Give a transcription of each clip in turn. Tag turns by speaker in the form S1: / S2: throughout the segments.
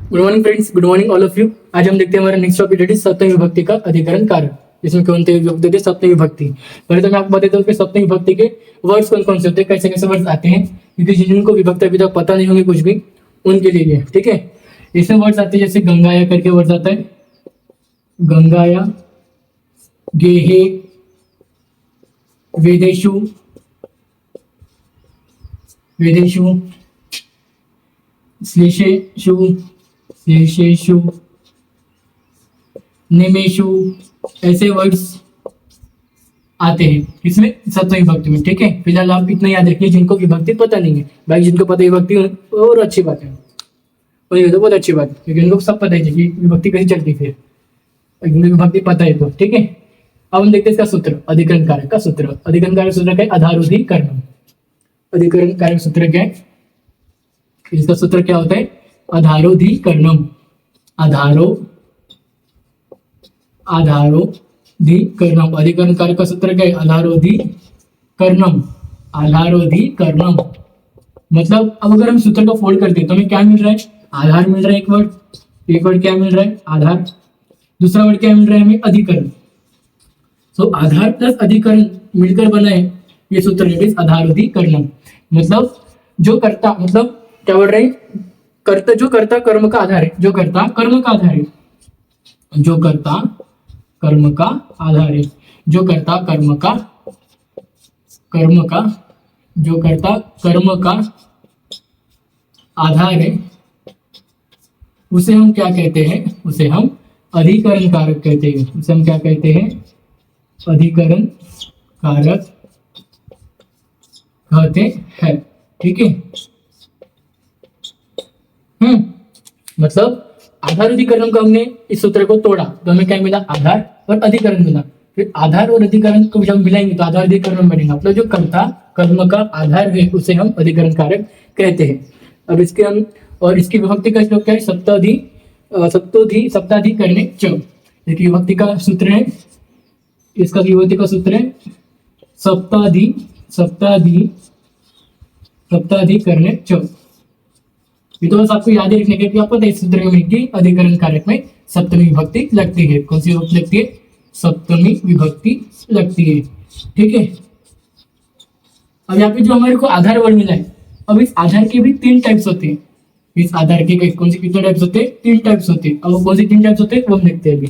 S1: Good morning friends, good morning all of you. आज हम देखते हैं हमारा नेक्स्ट टॉपिक इज सप्तमी विभक्ति का अधिकरण कारक। इसमें कौन से विभक्ति होते हैं? सप्तमी विभक्ति। पहले तो मैं आपको बता देता हूँ कि सप्तमी विभक्ति के वर्ड्स कौन कौन से होते हैं, कैसे कैसे वर्ड्स आते हैं, क्योंकि जिनको विभक्ति अभी तक पता नहीं होंगे कुछ भी उनके लिए, ठीक है। इसमें वर्ड्स आते हैं जैसे गंगाया करके वर्ड्स आता है, गंगाया, गेहे, वेदेशु, वेदेशु, श्लेषेषु, श्लेषेषु, निमेषु, ऐसे वर्ड्स आते हैं इसमें सप्तमी विभक्ति में, ठीक है। फिलहाल आप इतना याद रखिए जिनको विभक्ति पता नहीं है, भाई जिनको पता है विभक्ति और अच्छी बात है, और ये तो बहुत अच्छी बात है क्योंकि उनको सब पता है कि विभक्ति कैसे चलती है, फिर विभक्ति पता है तो ठीक है। अब हम देखते हैं इसका सूत्र, अधिकरण कारक का सूत्र। अधिकरण कारक सूत्र क्या है? आधारोधिकरणम। अधिकरण कारक सूत्र क्या है? इसका सूत्र क्या होता है? आधारोधिकरणम। आधारोधिकरणम। अधिकरण कारक का सूत्र क्या है? आधारोधिकरणम। आधारोधिकरणम मतलब अब अगर हम सूत्र को फोल्ड करते हैं तो हमें क्या मिल रहा है? आधार मिल रहा है, एक वर्ड क्या मिल रहा है? आधार। दूसरा वर्ड क्या मिल रहा है हमें? अधिकरण। सो आधार प्लस अधिकरण मिलकर बना है ये सूत्र, इट इज आधारोधिकरणम। मतलब जो कर्ता, मतलब क्या बोल रहे हैं? कर्ता, जो कर्ता कर्म का आधार है, जो कर्ता कर्म का आधार है, जो कर्ता कर्म का आधार है, जो कर्ता कर्म का जो कर्ता कर्म का आधार है, उसे हम क्या कहते हैं? उसे हम अधिकरण कारक कहते हैं। उसे हम क्या कहते हैं? अधिकरण कारक कहते हैं, ठीक है। मतलब आधारोधिकरण को हमने इस सूत्र को तोड़ा तो हमें क्या मिला? आधार और अधिकरण मिला। फिर आधार और अधिकरण को जब मिलाएंगे तो आधारोधिकरण बनेगा। मतलब जो कर्ता कर्म का आधार है उसे हम अधिकरण कारक कहते हैं। अब इसके हम और इसकी विभक्ति का श्लोक क्या है? सप्ताधिकरणे च। इसकी विभक्ति का सूत्र है, इसका विभक्ति का सूत्र है सप्ताधिकरणे च। ये तो बस आपको याद ही रखने के कि आपको इस सूत्र में कि अधिकरण कारक में सप्तमी विभक्ति लगती है। कौन सी विभक्ति लगती है? सप्तमी विभक्ति लगती है, ठीक है। अब यहाँ पे जो हमारे को आधार वर्ड मिला है, अब इस आधार के भी तीन टाइप्स होते हैं। इस आधार के कौन से कितने टाइप्स होते हैं? तीन टाइप्स होते हैं। अब कौन सी तीन टाइप्स होते हैं वो हम देखते हैं अभी।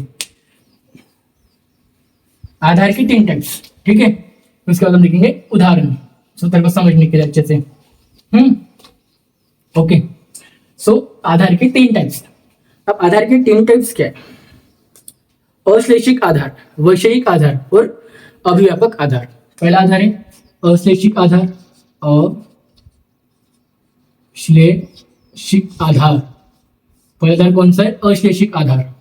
S1: आधार की तीन टाइप्स, ठीक है। उसके बाद हम देखेंगे उदाहरण सूत्र को समझने के लिए अच्छे से। ओके, सो आधार की तीन टाइप्स। अब आधार के तीन टाइप्स क्या है? अश्लेषिक आधार, वैषयिक आधार और अभिव्यापक आधार। पहला आधार है अश्लेषिक आधार, अश्लेषिक आधार। पहला आधार कौन सा है? अश्लेषिक आधार।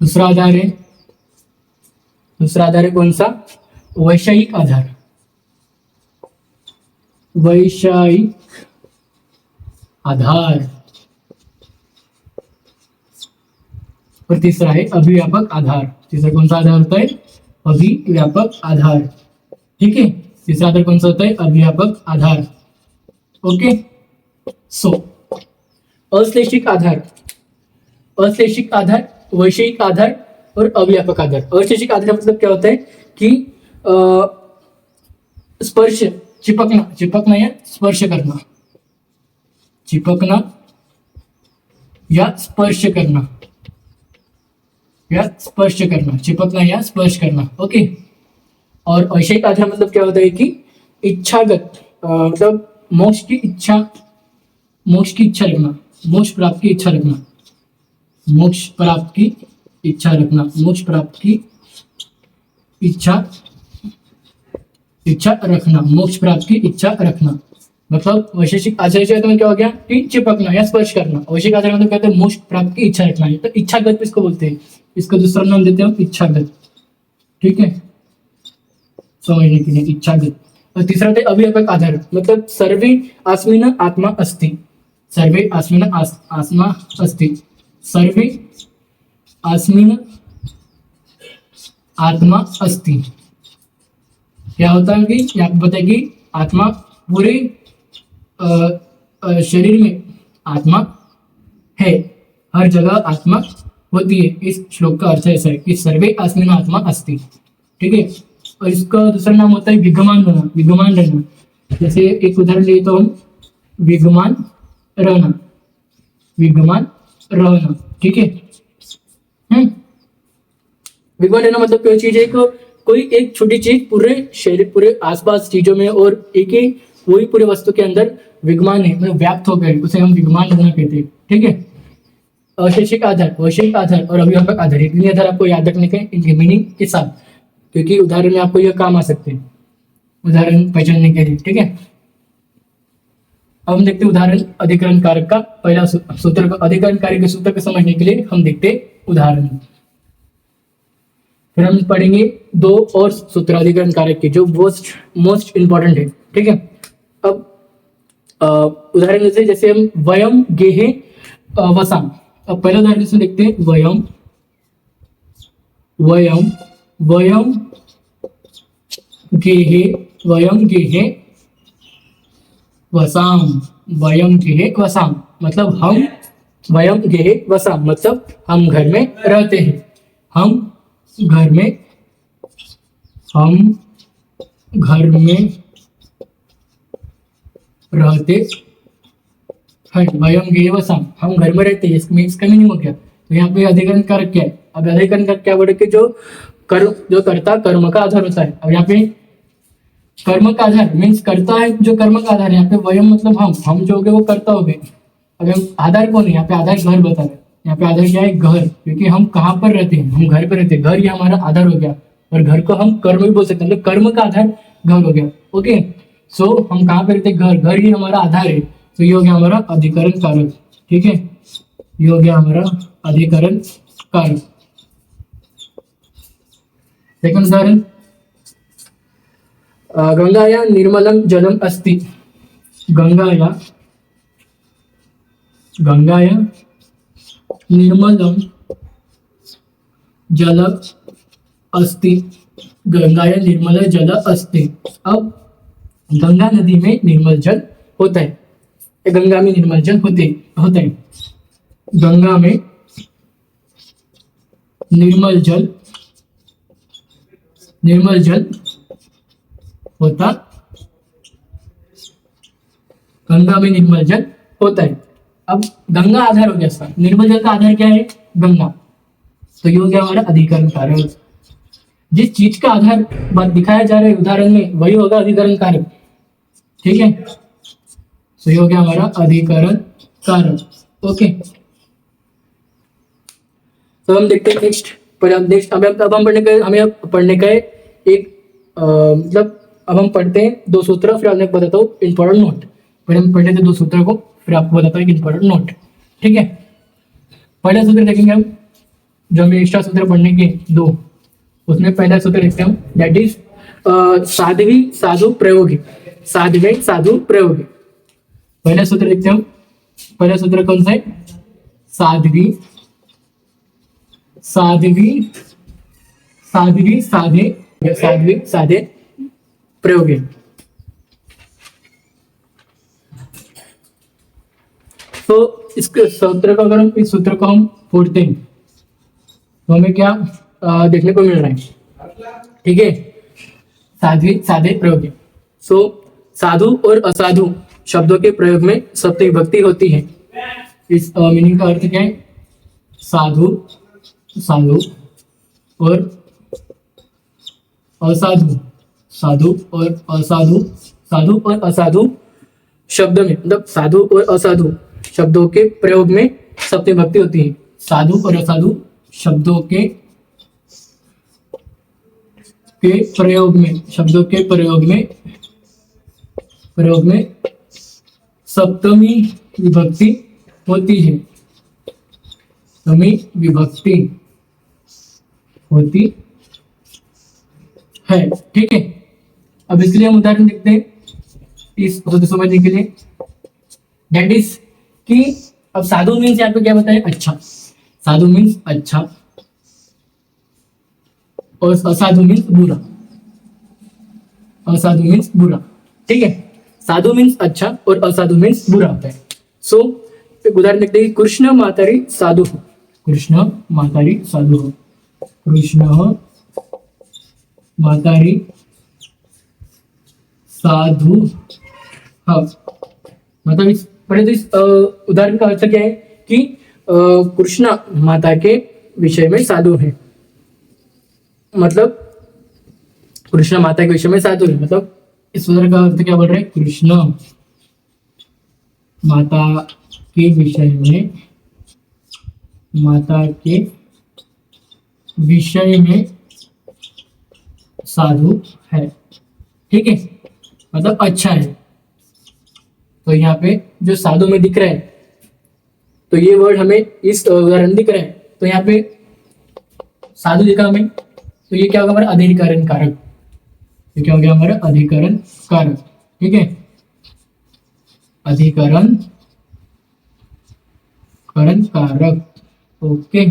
S1: दूसरा आधार है कौन सा? वैषयिक आधार, वैषयिक आधार। और तीसरा है अभिव्यापक आधार। तीसरा कौन सा आधार होता है? अभिव्यापक आधार, ठीक है। तीसरा आधार कौन सा होता है? अभिव्यापक आधार। ओके, सो अश्लेषिक आधार, वैषयिक आधार और अव्यापक आधार। अश्लेषिक आधार मतलब क्या होता है कि स्पर्श, चिपकना या स्पर्श करना, चिपकना या स्पर्श करना, चिपकना या स्पर्श करना, ओके। और वैषयिक आधार मतलब क्या होता है कि इच्छागत, मतलब मोक्ष की इच्छा रखना, मोक्ष प्राप्त की इच्छा रखना, मोक्ष प्राप्त की इच्छा रखना। मतलब वैशेषिक आचार्य में क्या हो गया कि चिपकना या स्पर्श करना। वैशेषिक आचार्य मतलब कहते हैं मोक्ष प्राप्त की इच्छा रखना है, तो इच्छागत इसको बोलते हैं। इसका दूसरा नाम देते हैं इच्छागत, ठीक है, समझने के लिए इच्छागत। और तीसरा है अव्यापक आधार, मतलब सर्वे आस्मिन आत्मा अस्ति, सर्वे आस्मिन आत्मा अस्ति, सर्वे आस्मिन आत्मा अस्ति। क्या होता है कि यहाँ पे बताएगी आत्मा पूरे शरीर में आत्मा है, हर जगह आत्मा होती है। इस श्लोक का अर्थ ऐसा है कि सर्वे अस्मिन् आत्मा अस्ति। ठीक है, और इसका दूसरा नाम होता है विद्यमान रहना, विद्यमान रहना। जैसे एक उदाहरण लिए तो हम विद्यमान रहना, विद्यमान रहना। ठीक है, विद्यमान रहना मतलब कोई चीज है, कोई एक छोटी चीज पूरे शरीर, पूरे आसपास चीजों में और एक ही वही पूरे वस्तु के अंदर विद्यमान है, मतलब व्याप्त हो गए, उसे हम विद्यमान रहना कहते हैं। ठीक है, अवशेषिक आधार, वैश्विक आधार और अभिव्यापक आधार, ये तीन आधार आपको याद रखने के इनके मीनिंग के साथ, क्योंकि उदाहरण में आपको यह काम आ सकते हैं, उदाहरण पहचानने के लिए। ठीक है, अब हम देखते हैं उदाहरण अधिकरण कारक का पहला सूत्र, अधिकरण कारक के सूत्र को समझने के लिए हम देखते उदाहरण। फिर हम पढ़ेंगे दो और सूत्र अधिकरण कारक के, जो मोस्ट इंपॉर्टेंट है। ठीक है, अब उदाहरण जैसे हम वयम गेहे वसाम। अब पहला उदाहरण से देखते हैं, वयम वयम वयम गेहे, वयम गेहे वसाम, वयम गेहे वसाम मतलब हम, वयम गेहे वसाम मतलब हम घर में रहते हैं, हम घर में, हम घर में रहते हैं, वयम गेहे वसाम हम घर में रहते हैं। इसका मीनिंग हो गया। तो यहाँ पे अधिकरण कारक क्या है? अब अधिकरण कारक क्या बोले कि जो कर्ता कर्म का आधार होता है। अब यहाँ पे कर्म का आधार मीन्स करता है जो कर्म का आधार है। यहाँ पे वयम मतलब हम जो हो गए वो कर्ता हो गए। अब हम आधार कौन है? यहाँ पे आधार घर बता रहे हैं। यहाँ पे आधार क्या है? घर, क्योंकि हम कहाँ पर रहते हैं? हम घर पे रहते हैं। घर ये हमारा आधार हो गया, और घर को हम कर्म भी बोल सकते हैं, तो कर्म का आधार घर हो गया। ओके, सो हम कहाँ पे रहते हैं? घर, घर ही हमारा आधार है। तो ये हो गया हमारा अधिकरण कारक। ठीक है, ये हो गया हमारा अधिकरण कारक। सेकंड उदाहरण, गंगाया निर्मलम जलम अस्ति। गंगाया निर्मलम जल अस्ति, गंगाया निर्मल जल अस्ति। अब गंगा नदी में निर्मल जल होता है, गंगा में निर्मल जल होता है। गंगा में निर्मल जल होता, गंगा में निर्मल जल होता है। अब गंगा आधार हो गया इसका, निर्मल जल का आधार क्या है? गंगा। तो ये हो गया हमारा अधिकरण कारक। जिस चीज का आधार दिखाया जा रहा है उदाहरण में, वही होगा अधिकरण कारक। ठीक है, तो ये हो गया हमारा अधिकरण कारक। ओके, तो हम देखते हैं नेक्स्ट। अब हम पढ़ने का एक मतलब अब हम पढ़ते हैं दो सूत्र, फिर आपको बताता हूँ इंपॉर्टेंट नोट। पहले हम पढ़ लेते दो सूत्र को, फिर आपको बताता हूँ इंपॉर्टेंट नोट। ठीक है, पहला सूत्र देखेंगे हम, जो हमें एक्स्ट्रा सूत्र पढ़ने के दो, उसमें पहला सूत्र देखते हैं हम, दैट इज साध्वी साधु प्रयोगी। साध्वी साधु प्रयोगी, पहला सूत्र देखते हैं हम। पहला सूत्र कौन सा है? साध्वी साधे प्रयोगे। तो इसके सूत्र को अगर हम इस सूत्र को हम फोड़ते हैं तो हमें क्या देखने को मिल रहा है? ठीक है, साधे प्रयोगे। सो साधु और असाधु शब्दों के प्रयोग में सप्तमी विभक्ति होती है। इस मीनिंग का अर्थ क्या है? साधु और असाधु, साधु और असाधु शब्द में, मतलब साधु और असाधु शब्दों के प्रयोग में सप्तमी विभक्ति होती है। साधु और असाधु शब्दों के प्रयोग में सप्तमी विभक्ति होती है। सप्तमी विभक्ति होती है। ठीक है, अब इसके लिए हम उदाहरण देखते हैं इस समझने के लिए। दैट इज कि अब साधु मीन्स यहाँ पे क्या बताया? अच्छा, साधु मीन्स अच्छा, और असाधु मीन्स बुरा। असाधु मीन्स बुरा। ठीक है, साधु मीन्स अच्छा और असाधु मीन्स बुरा होता है। सो एक उदाहरण देखते हैं, कृष्ण मातारी साधु, कृष्ण मातारी साधु, कृष्ण मातारी साधु। हाँ, मतलब इस पहले तो इस उदाहरण का अर्थ क्या है कि कृष्ण माता के विषय में साधु है, मतलब कृष्ण माता के विषय में साधु है, मतलब इस उदाहरण का अर्थ क्या बोल रहे हैं, कृष्ण माता के विषय में, माता के विषय में साधु है, ठीक है, मतलब अच्छा है। तो यहाँ पे जो साधु में दिख रहा है, तो ये वर्ड हमें इस उदाहरण दिख रहा है, तो यहाँ पे साधु दिखा हमें, तो ये क्या होगा हमारा अधिकरण कारक, ये क्या हो गया हमारा अधिकरण कारक, ठीक है, अधिकरण करण कारक, ओके।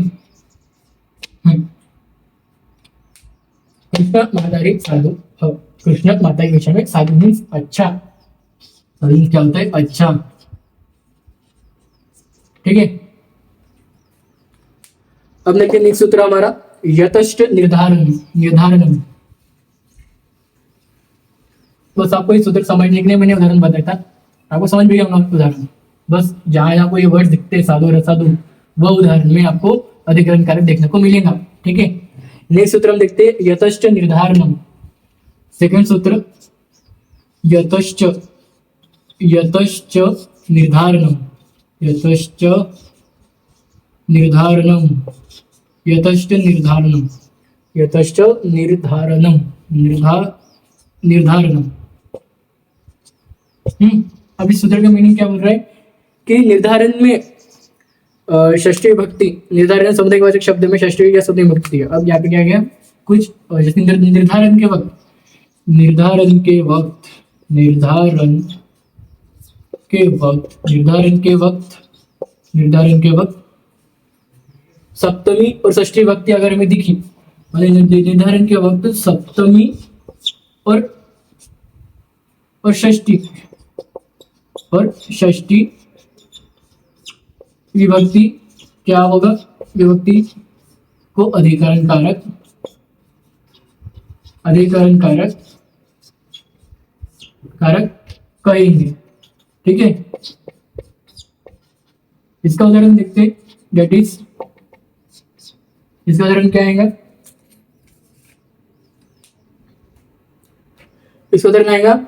S1: कृष्ण मातारी साधु, कृष्ण माता के विषय में साधु मीन्स अच्छा, साधु मीन्स क्या होता है, अच्छा, ठीक है। अब देखिए नेक्स्ट सूत्र हमारा यतश्च निर्धारण, निर्धारणम। बस आपको इस सूत्र समझने के लिए मैंने उदाहरण बताया था, आपको समझ भी गया उदाहरण, बस जहां आपको ये वर्ड दिखते हैं साधु और असाधु, वह उदाहरण में आपको अधिकरण कारक देखने को मिलेगा, ठीक है। नेक्स्ट सूत्र हम देखते हैं यतश्च निर्धारणम। सेकंड सूत्र यतश्च, यतश्च निर्धारणम, यतश्च निर्धारणम, यतश्च निर्धारणम, यतश्च निर्धारणम, निर्धारणम। अब इस सूत्र का मीनिंग क्या बोल रहा है कि निर्धारण में षष्ठी विभक्ति, निर्धारण समुदायवाचक शब्द में षष्ठी या सप्तमी विभक्ति है। अब यहाँ पे क्या गया कुछ जैसे निर्धारण के वक्त, निर्धारण के वक्त, निर्धारण के वक्त, निर्धारण के वक्त, निर्धारण के वक्त सप्तमी और षष्ठी विभक्ति अगर हमें दिखी, निर्धारण के वक्त सप्तमी और षष्ठी विभक्ति क्या होगा, विभक्ति को अधिकरण कारक, अधिकरण कारक कहेंगे, ठीक है। इसका उदाहरण देखते हैं, दैट इज, इसका उदाहरण क्या आएगा, इसका उदाहरण आएगा,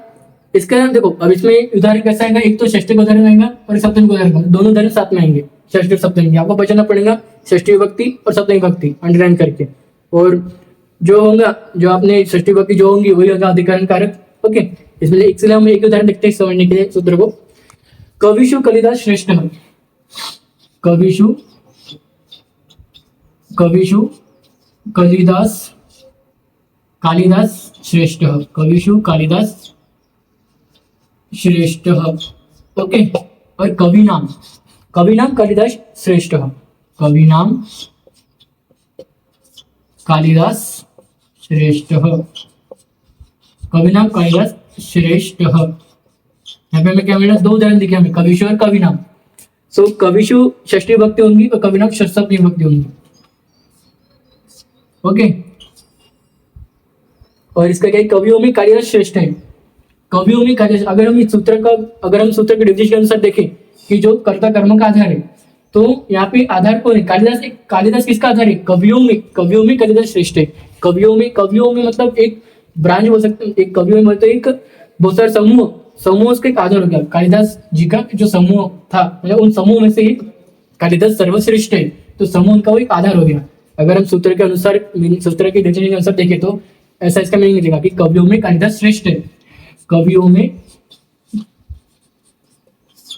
S1: इसका देखो अब इसमें उदाहरण कैसा आएगा, एक तो षष्ठी का उदाहरण आएगा और सप्तमी का उदाहरण, दोनों उदाहरण साथ में आएंगे, षष्ठी और सप्तमी, आपको बचाना पड़ेगा षष्ठी विभक्ति और सप्तमी विभक्ति अंडरलाइन करके, और जो होगा, जो आपने षष्ठी विभक्ति जो होंगी वही होगा अधिकरण कारक, ओके। इसमें इसलिए हम एक उदाहरण देखते हैं समझने के लिए सूत्र को। कविषु कालिदास श्रेष्ठ, कविषु, कविषु कालिदास, कालिदास श्रेष्ठ, कविषु कालिदास श्रेष्ठ, ओके। और कवि नाम, कवि नाम कालिदास श्रेष्ठ, कवि नाम कालिदास श्रेष्ठ, कवि नाम कालिदास श्रेष्ठ। यहाँ पे हमें क्या मिला, दो उदाहरण दिखे हमें, कविषु और कवि नाम। सो कविषु षष्ठी विभक्ति होंगी और कवि नाम सप्तमी विभक्ति होंगी, ओके। और इसका क्या है, कवियों में कालिदास श्रेष्ठ है, कवियों में कालिदास। अगर हम इस सूत्र का, अगर हम सूत्र के डिफिनेशन के अनुसार देखें कि जो कर्ता कर्म का आधार है, तो यहाँ पे आधार कौन है, कालिदास। कालिदास किसका आधार है, कवियों में, कवियों में कालिदास श्रेष्ठ है, कवियों में, कवियों में मतलब एक ब्रांच बोल सकते हैं, एक कवियों में मतलब एक बहुत सारे समूह, समूह उसका एक आधार हो गया, कालिदास जी का जो समूह था, मतलब उन समूह में से एक कालिदास सर्वश्रेष्ठ है, तो समूह उनका वो एक आधार हो गया। अगर हम सूत्र के अनुसार, सूत्र के डिफिनेशन के अनुसार देखें तो ऐसा इसका मीनिंग मिलेगा कि कवियों में कालिदास श्रेष्ठ है, कवियों में,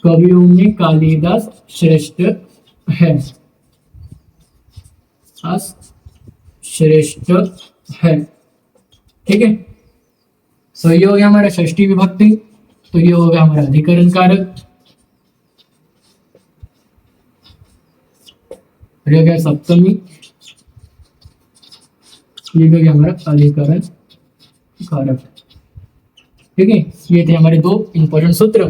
S1: कवियों में कालिदास श्रेष्ठ है, श्रेष्ठ है, ठीक है। सो ये हो गया हमारा षष्ठी विभक्ति, तो ये हो गया हमारा अधिकरण कारक, ये हो गया सप्तमी, ये हो गया हमारा अधिकरण कारक, ठीक है, ये थे हमारे दो इंपॉर्टेंट सूत्र,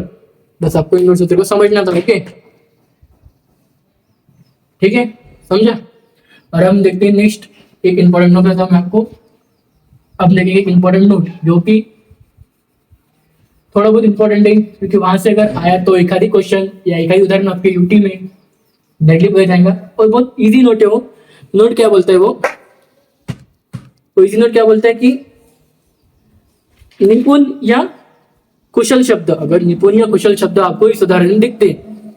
S1: बस आपको इन दो सूत्र को समझना था। ओके, ठीक है, समझा। और हम देखते हैं नेक्स्ट एक इंपॉर्टेंट नोट था मैं आपको, अब देखेंगे एक इंपॉर्टेंट नोट जो कि थोड़ा बहुत इंपॉर्टेंट है, क्योंकि वहां से अगर आया तो एक आधी क्वेश्चन या एक आधी उदाहरण आपके यूटी में डायरेक्टली पूछा जाएगा। और बहुत इजी नोट है वो। नोट क्या बोलता है वो इजी नोट क्या बोलता है कि निपुण या कुशल शब्द, अगर निपुण या कुशल शब्द आपको इस उदाहरण में दिखते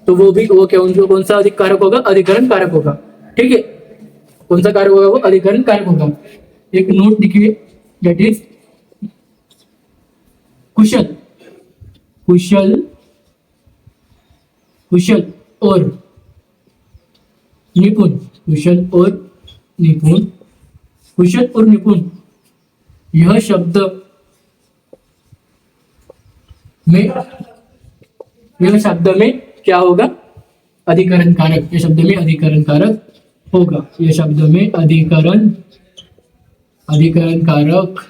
S1: तो वो क्या उनको कौन सा अधिक कारक होगा, अधिकरण कारक होगा। ठीक है, कौन सा कारक होगा, वो अधिकरण कारक होगा। एक नोट लिखिए, दैट इज कुशल कुशल कुशल और निपुण, कुशल और निपुण, कुशल और निपुण यह शब्द में क्या होगा, अधिकरण कारक। ये शब्द में अधिकरण कारक होगा, ये शब्द में अधिकरण कारक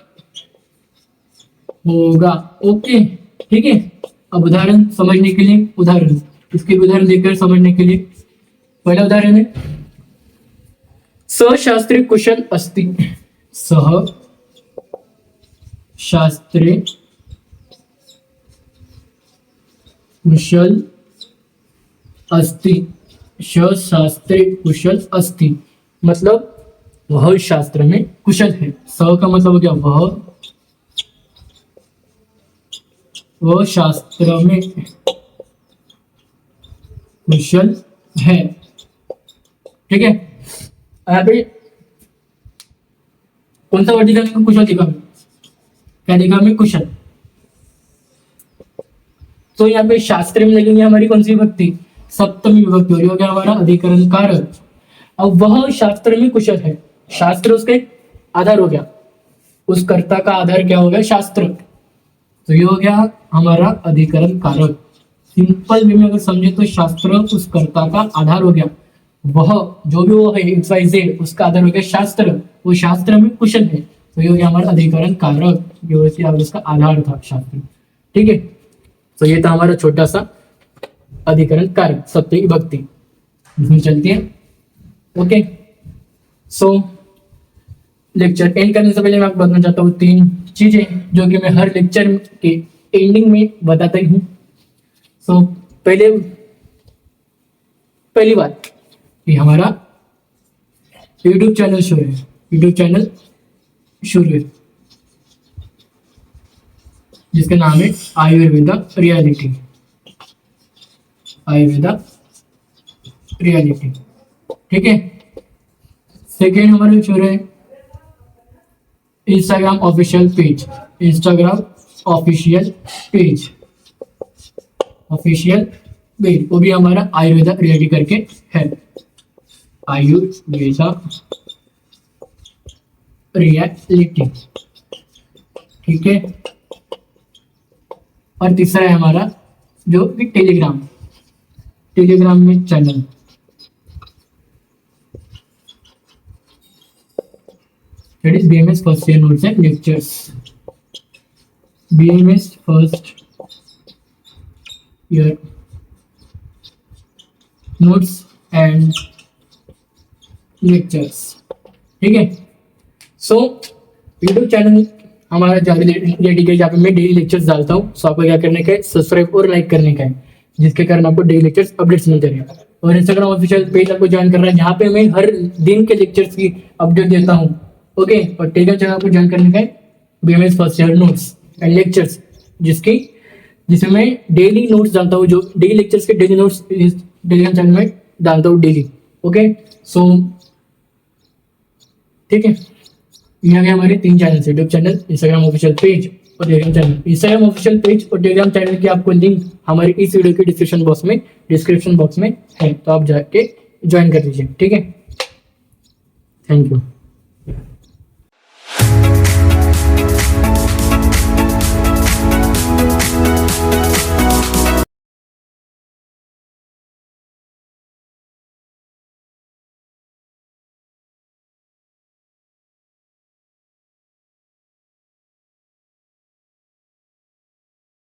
S1: होगा। ओके, ठीक है। अब उदाहरण समझने के लिए, उदाहरण इसके उदाहरण देखकर समझने के लिए, पहला उदाहरण है सशास्त्रे कुशल अस्ति। सह शास्त्रे कुशल अस्ति। शास्त्रे कुशल अस्ति मतलब वह शास्त्र में कुशल है। स का मतलब हो गया वह शास्त्र में कुशल है। ठीक है, यहाँ पे कौन सा वर्ड दिखा, कुशल दिखा, क्या दिखा हमें, कुशल। तो यहाँ पे शास्त्र में लगेंगे हमारी कौन सी विभक्ति, सप्तमी विभक्ति, हो गया हमारा अधिकरण कारक। अब वह शास्त्र में कुशल है, शास्त्र उसके आधार हो गया, उस कर्ता का आधार क्या हो गया, शास्त्र। तो ये हो गया हमारा अधिकरण कारक। सिंपल वे में अगर समझे तो शास्त्र उस कर्ता का आधार हो गया, वह जो भी वो है XYZ उसका आधार हो गया शास्त्र, वो शास्त्र में कुशल है। तो ये हो गया हमारा अधिकरण कारक, जो उसका आधार था शास्त्र। ठीक है, तो ये था हमारा छोटा सा अधिकरण कारक, सप्तमी विभक्ति, इसमें चलती है। ओके, सो लेक्चर एंड करने से पहले मैं आपको बताना चाहता हूँ 3 चीजें जो कि मैं हर लेक्चर के एंडिंग में बताता ही हूँ। सो पहली बात कि हमारा यूट्यूब चैनल शुरू है, जिसका नाम है आयुर्वेदा रियलिटी। ठीक है, सेकेंड हमारा शुरू है इंस्टाग्राम ऑफिशियल पेज, वो भी हमारा आयुर्वेदा रियलिटी करके है, आयुर्वेदा रियलिटी। ठीक है, और तीसरा है हमारा जो टेलीग्राम में channel, that is BMS first year notes and lectures, BMS first year notes and lectures। ठीक है, सो यूट्यूब चैनल हमारा रेडी है, जहाँ पे मैं डेली लेक्चर्स डालता हूँ। सो आपको क्या करने का है, सब्सक्राइब और लाइक करने का है, जिसके कारण आपको डेली लेक्चर्स अपडेट्स मिलते रहेंगे। और इंस्टाग्राम ऑफिशियल पेज आपको ज्वाइन करना है, जहाँ पे मैं हर दिन के लेक्चर्स की अपडेट देता हूँ। ओके, और टेलीग्राम चैनल आपको ज्वाइन करने का है, BMS first year notes and lectures, जिसमें मैं डेली नोट्स डालता हूँ, जो डेली लेक्चर्स के डेली नोट्स टेलीग्राम चैनल में डालता हूँ डेली। ओके, सो ठीक है, यहाँ हमारे 3 channel, YouTube channel, Instagram official page और Telegram channel. Instagram official page और टेलीग्राम चैनल की आपको लिंक हमारे इस वीडियो के डिस्क्रिप्शन बॉक्स में है, तो आप जाके ज्वाइन कर लीजिए। ठीक है, थैंक यू।